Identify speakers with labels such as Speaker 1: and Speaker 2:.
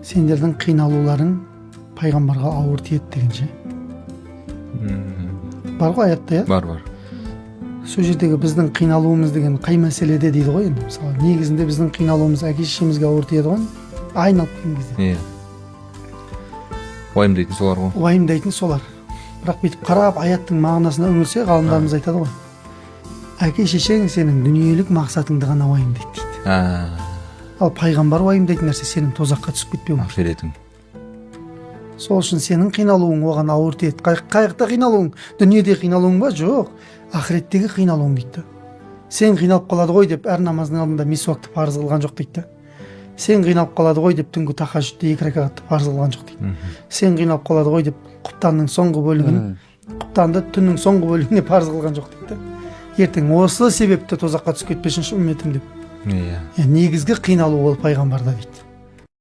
Speaker 1: сендердің қиналуларың пайғамбарға ауыр тиеді дегенше. Бар ғой аятта, иә?
Speaker 2: Бар.
Speaker 1: Сол жердегі біздің қиналуымыз деген қай мәселеде дейді ғой енді. Мысалы, негізінде біздің қиналуымыз әке-шешемізге ауыр тиеді ғой. Айналып келген кезде.
Speaker 2: Иә. Уайымдайтын солар ғой.
Speaker 1: Уайымдайтын солар. Бірақ бүйтіп қарап аяттың мағынасына үңілсе, ғалымдарымыз айтады ғой. Әке-шешең сенің дүниелік мақсатыңды ғана уайымдайды дейді. Ал пайғамбар уайымдайтын нәрсе сенің тозаққа түсіп кетпеуің.
Speaker 2: Ақиретің.
Speaker 1: Сол үшін сенің қиналуың оған ауыр тиеді. Қайықта қиналуың, дүниеде қиналуың ба? Жоқ. Ақыреттегі қиналуың дейді. Сен қиналып қалады ғой деп әр намаздың алдында мисуакты парыз қылған жоқ дейді. Сен қиналып қалады ғой деп түнгі тахажжудты 2 ракатты парыз қылған жоқ дейді. Сен қиналып қалады ғой деп құптанның соңғы бөлігін, құптанды түннің соңғы бөлігіне парыз қылған жоқ дейді. Ертең осы себепті тозаққа түсіп кетпесінші үмметім деп.
Speaker 2: Иә.
Speaker 1: Негізгі қиналу ол пайғамбарда дейді.